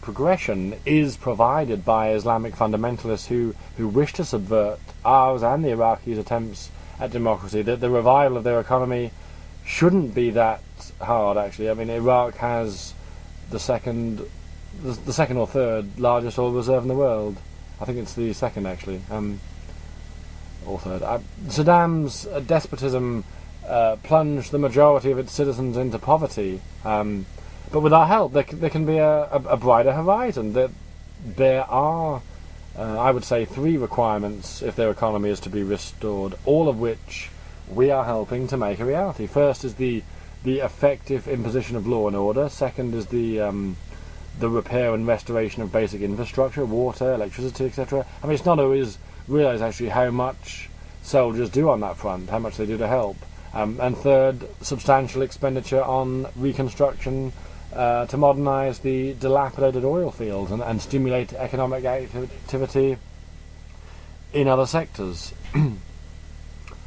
progression is provided by Islamic fundamentalists who wish to subvert ours and the Iraqis' attempts at democracy. That the revival of their economy shouldn't be that hard, actually. I mean, Iraq has the second or third largest oil reserve in the world. I think it's the second, actually, or third. Saddam's despotism plunged the majority of its citizens into poverty, but with our help, there can be a brighter horizon. There are, I would say, 3 requirements if their economy is to be restored, all of which we are helping to make a reality. First is the effective imposition of law and order. Second is the repair and restoration of basic infrastructure, water, electricity, etc. I mean, it's not always realised actually how much soldiers do on that front, how much they do to help. And third, substantial expenditure on reconstruction to modernise the dilapidated oil fields and stimulate economic activity in other sectors.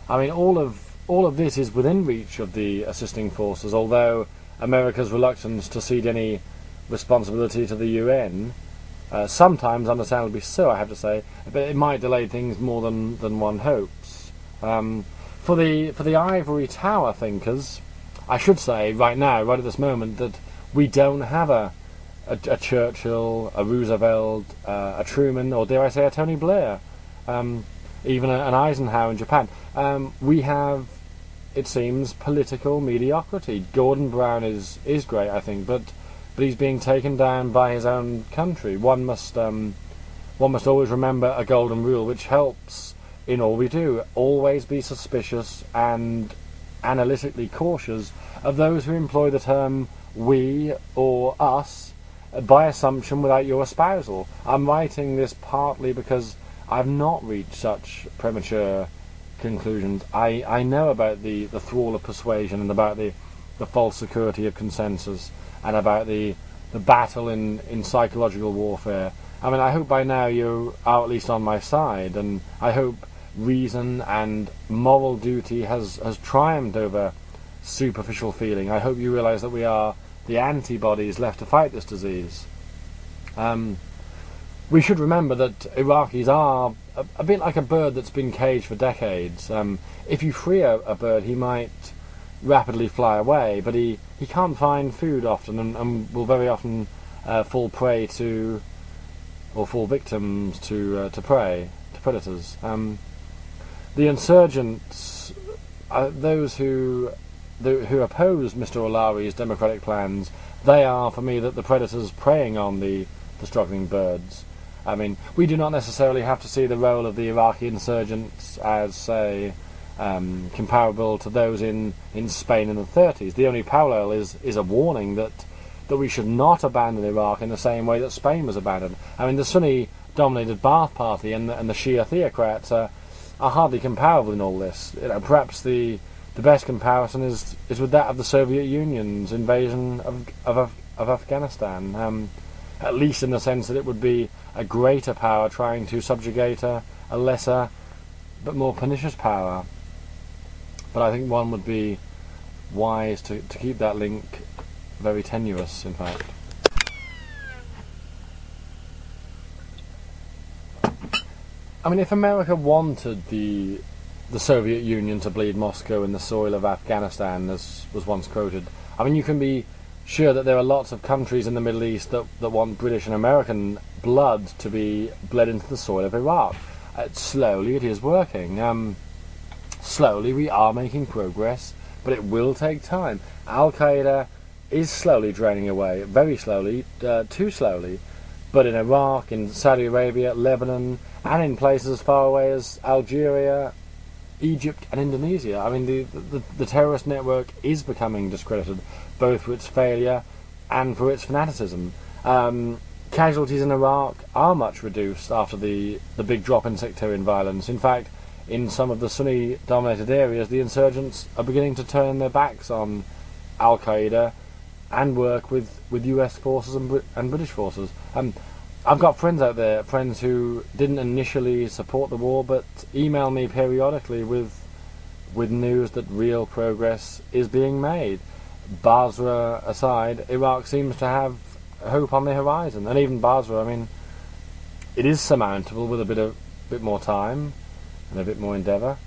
I mean, all of this is within reach of the assisting forces, although America's reluctance to cede any responsibility to the UN, sometimes understandably so, I have to say, but it might delay things more than one hopes. For the ivory tower thinkers, I should say right now, right at this moment, that we don't have a Churchill, a Roosevelt, a Truman, or dare I say a Tony Blair, even an Eisenhower in Japan. We have, it seems, political mediocrity. Gordon Brown is great, I think, but he's being taken down by his own country. One must always remember a golden rule, which helps in all we do. Always be suspicious and analytically cautious of those who employ the term we or us by assumption without your espousal. I'm writing this partly because I've not reached such premature conclusions. I know about the thrall of persuasion and about the false security of consensus and about the battle in psychological warfare. I mean, I hope by now you are at least on my side, and I hope reason and moral duty has triumphed over superficial feeling. I hope you realise that we are the antibodies left to fight this disease. We should remember that Iraqis are a bit like a bird that's been caged for decades. If you free a bird, he might rapidly fly away, but he can't find food often and will very often fall prey to, or fall victims to prey, to predators. The insurgents, those who oppose Mr. Olari's democratic plans, they are, for me, the predators preying on the struggling birds. I mean, we do not necessarily have to see the role of the Iraqi insurgents as, say, comparable to those in Spain in the 30s. The only parallel is a warning that we should not abandon Iraq in the same way that Spain was abandoned. I mean, the Sunni-dominated Ba'ath Party and the Shia theocrats are hardly comparable in all this. Perhaps the best comparison is with that of the Soviet Union's invasion of Afghanistan, at least in the sense that it would be a greater power trying to subjugate a lesser but more pernicious power. But I think one would be wise to keep that link very tenuous, in fact. I mean, if America wanted the Soviet Union to bleed Moscow in the soil of Afghanistan, as was once quoted, I mean, you can be sure that there are lots of countries in the Middle East that want British and American blood to be bled into the soil of Iraq. Slowly it is working. Slowly we are making progress, but it will take time. Al-Qaeda is slowly draining away, very slowly, too slowly. But in Iraq, in Saudi Arabia, Lebanon, and in places as far away as Algeria, Egypt and Indonesia, I mean, the terrorist network is becoming discredited, both for its failure and for its fanaticism. Casualties in Iraq are much reduced after the big drop in sectarian violence. In fact, in some of the Sunni-dominated areas, the insurgents are beginning to turn their backs on Al-Qaeda and work with US forces and British forces. I've got friends out there, friends who didn't initially support the war, but email me periodically with news that real progress is being made. Basra aside, Iraq seems to have hope on the horizon. And even Basra, I mean, it is surmountable with a bit more time and a bit more endeavour.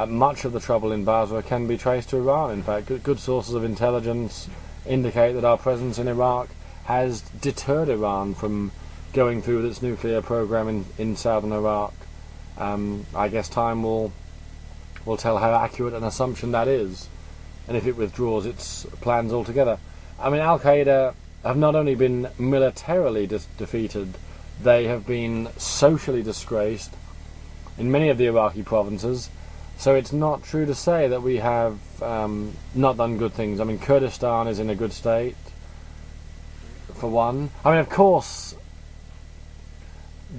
Much of the trouble in Basra can be traced to Iran. In fact, good sources of intelligence indicate that our presence in Iraq has deterred Iran from going through with its nuclear program in southern Iraq. I guess time will tell how accurate an assumption that is, and if it withdraws its plans altogether. I mean, Al-Qaeda have not only been militarily defeated, they have been socially disgraced in many of the Iraqi provinces. So it's not true to say that we have not done good things. I mean, Kurdistan is in a good state, for one. I mean, of course,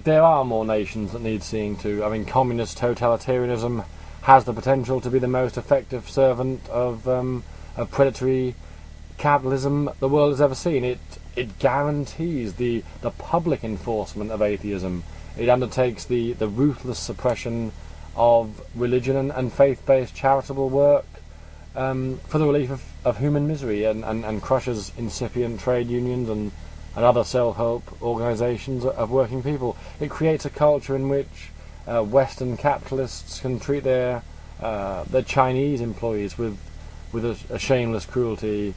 there are more nations that need seeing to. I mean, communist totalitarianism has the potential to be the most effective servant of predatory capitalism the world has ever seen. It guarantees the public enforcement of atheism. It undertakes the ruthless suppression of religion and faith-based charitable work for the relief of human misery, and crushes incipient trade unions and other self-help organisations of working people. It creates a culture in which Western capitalists can treat their Chinese employees with a shameless cruelty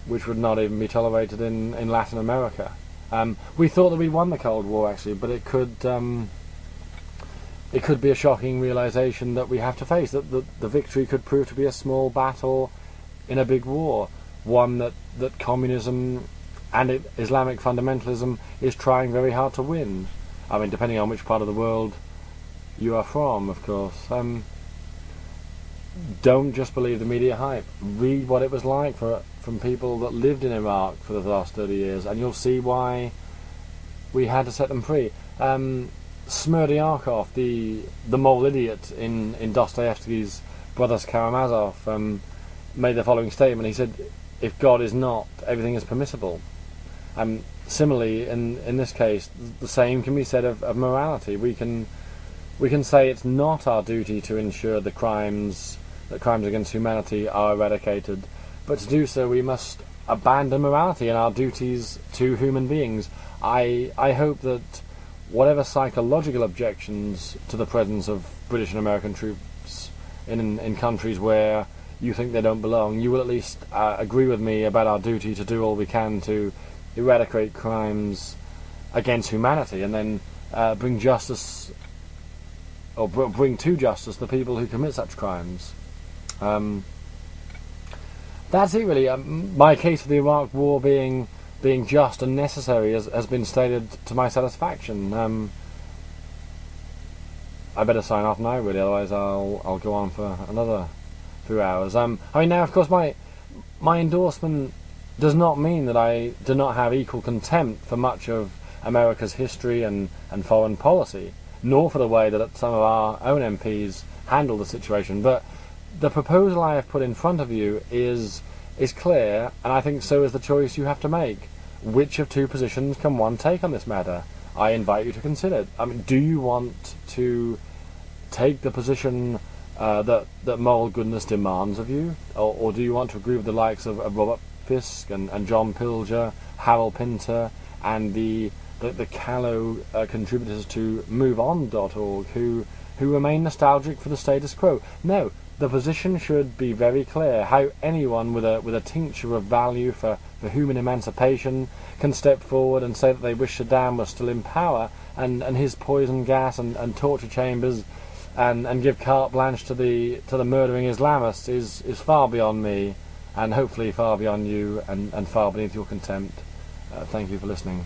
which would not even be tolerated in Latin America. We thought that we won the Cold War, actually, but it could be a shocking realisation that we have to face, that the victory could prove to be a small battle in a big war, one that communism and Islamic fundamentalism is trying very hard to win. I mean, depending on which part of the world you are from, of course. Don't just believe the media hype. Read what it was like from people that lived in Iraq for the last 30 years, and you'll see why we had to set them free. Smerdyakov, the moral idiot in Dostoevsky's Brothers Karamazov, made the following statement. He said, "If God is not, everything is permissible." Similarly, in this case, the same can be said of morality. We can say it's not our duty to ensure that crimes against humanity are eradicated, but to do so we must abandon morality and our duties to human beings. I hope that whatever psychological objections to the presence of British and American troops in countries where you think they don't belong, you will at least agree with me about our duty to do all we can to eradicate crimes against humanity, and then bring justice, or bring to justice the people who commit such crimes. That's it, really. My case for the Iraq War being just and necessary has been stated to my satisfaction. I better sign off now, really, otherwise I'll go on for another few hours. I mean, now, of course, my endorsement does not mean that I do not have equal contempt for much of America's history and foreign policy, nor for the way that some of our own MPs handle the situation. But the proposal I have put in front of you is clear, and I think so is the choice you have to make. Which of two positions can one take on this matter? I invite you to consider it. I mean, do you want to take the position that moral goodness demands of you, or do you want to agree with the likes of Robert Fisk and John Pilger, Harold Pinter, and the callow contributors to MoveOn.org who remain nostalgic for the status quo? No. The position should be very clear. How anyone with a tincture of value for human emancipation can step forward and say that they wish Saddam was still in power, and his poison gas and torture chambers, and give carte blanche to the murdering Islamists is far beyond me, and hopefully far beyond you, and far beneath your contempt. Thank you for listening.